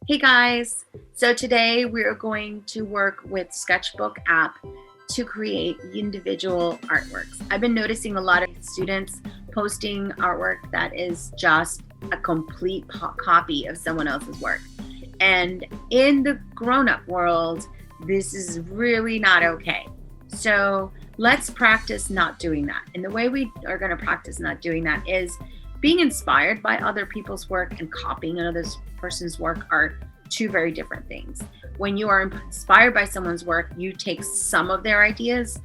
Hey guys, so today we are going to work with Sketchbook app to create individual artworks. I've been noticing a lot of students posting artwork that is just a complete copy of someone else's work. And in the grown-up world, this is really not okay. So let's practice not doing that. And the way we are going to practice not doing that is being inspired by other people's work and copying another person's work are two very different things. When you are inspired by someone's work, you take some of their ideas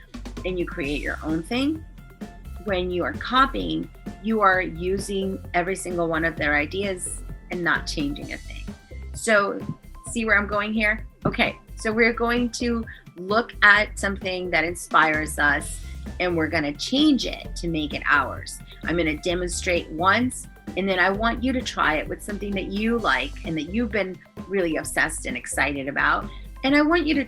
and you create your own thing. When you are copying, you are using every single one of their ideas and not changing a thing. So see where I'm going here? Okay, so we're going to look at something that inspires us and we're going to change it to make it ours. I'm going to demonstrate once, and then I want you to try it with something that you like and that you've been really obsessed and excited about. And I want you to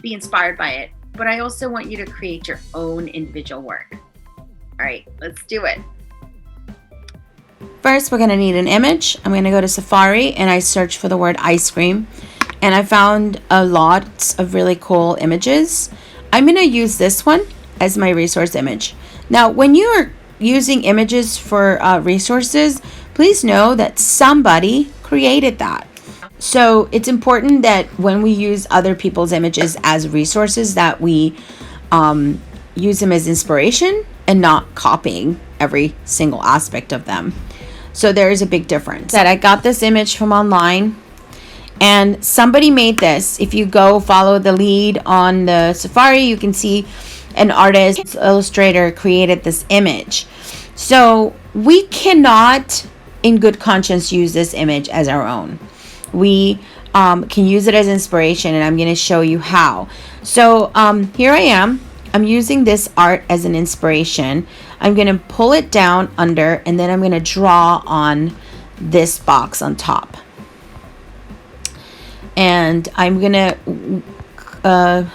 be inspired by it, but I also want you to create your own individual work. All right, let's do it. First, we're going to need an image. I'm going to go to Safari and I search for the word ice cream. And I found a lot of really cool images. I'm going to use this one as my resource image. Now, when you are using images for resources, please know that somebody created that. So it's important that when we use other people's images as resources that we use them as inspiration and not copying every single aspect of them. So there is a big difference. That I got this image from online and somebody made this. If you go follow the lead on the Safari, you can see an artist, illustrator created this image. So we cannot in good conscience use this image as our own. We can use it as inspiration, and I'm going to show you how. So here I am. I'm using this art as an inspiration. I'm going to pull it down under, and then I'm going to draw on this box on top. And I'm going to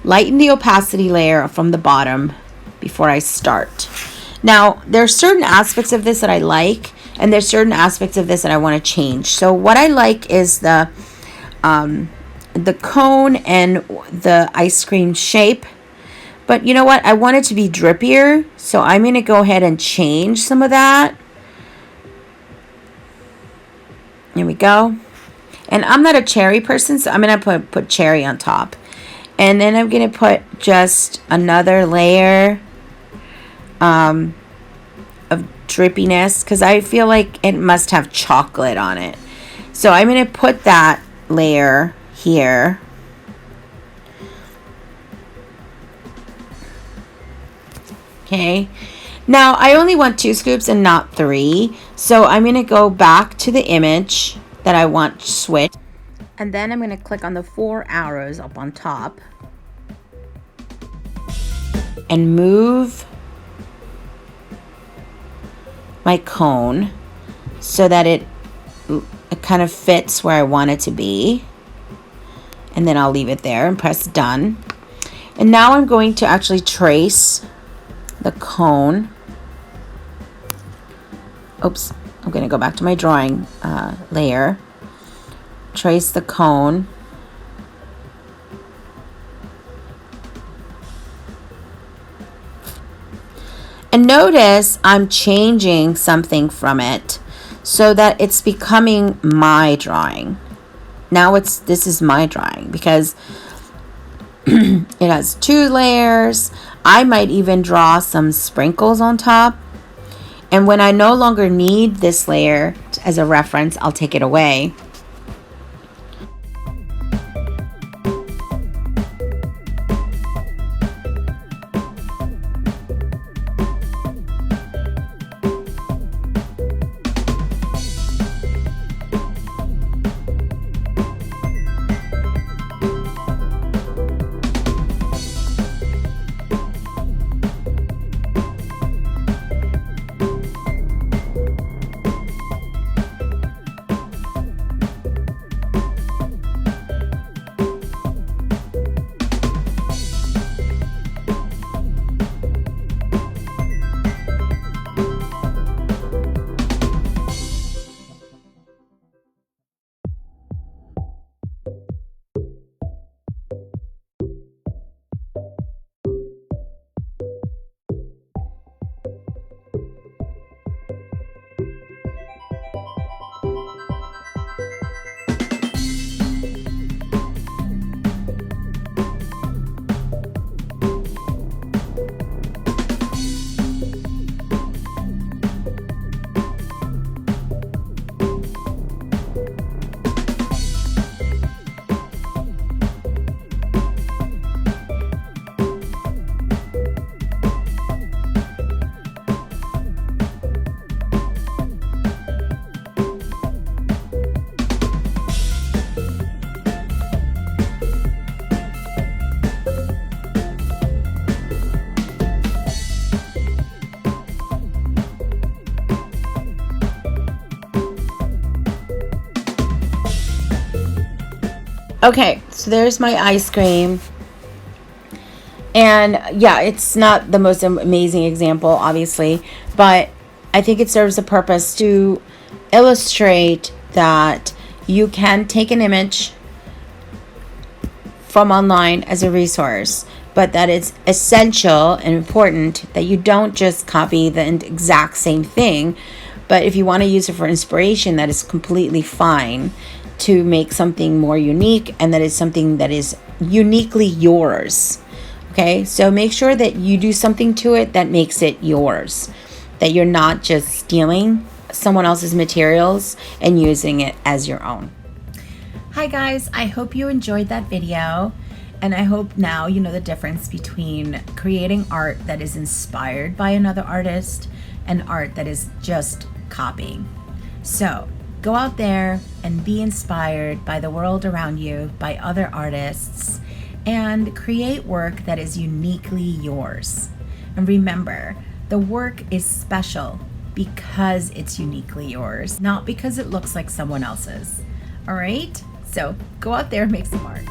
lighten the opacity layer from the bottom before I start. Now, there are certain aspects of this that I like, and there's certain aspects of this that I want to change. So what I like is the cone and the ice cream shape. But you know what? I want it to be drippier, so I'm going to go ahead and change some of that. Here we go. And I'm not a cherry person, so I'm going to put cherry on top. And then I'm going to put just another layer of drippiness because I feel like it must have chocolate on it. So I'm going to put that layer here. Okay. Now I only want 2 scoops and not 3. So I'm going to go back to the image that I want switch. And then I'm going to click on the 4 arrows up on top and move my cone so that it kind of fits where I want it to be. And then I'll leave it there and press done. And now I'm going to actually trace the cone. Oops, I'm going to go back to my drawing layer. Trace the cone. And notice I'm changing something from it so that it's becoming my drawing. Now this is my drawing because it has 2 layers. I might even draw some sprinkles on top. And when I no longer need this layer as a reference, I'll take it away. Okay, so there's my ice cream. And yeah, it's not the most amazing example, obviously, but I think it serves a purpose to illustrate that you can take an image from online as a resource, but that it's essential and important that you don't just copy the exact same thing, but if you want to use it for inspiration, that is completely fine to make something more unique, and that is something that is uniquely yours. Okay, so make sure that you do something to it that makes it yours, that you're not just stealing someone else's materials and using it as your own. Hi guys, I hope you enjoyed that video, and I hope now you know the difference between creating art that is inspired by another artist and art that is just copying. So go out there and be inspired by the world around you, by other artists, and create work that is uniquely yours. And remember, the work is special because it's uniquely yours, not because it looks like someone else's. All right? So go out there and make some art.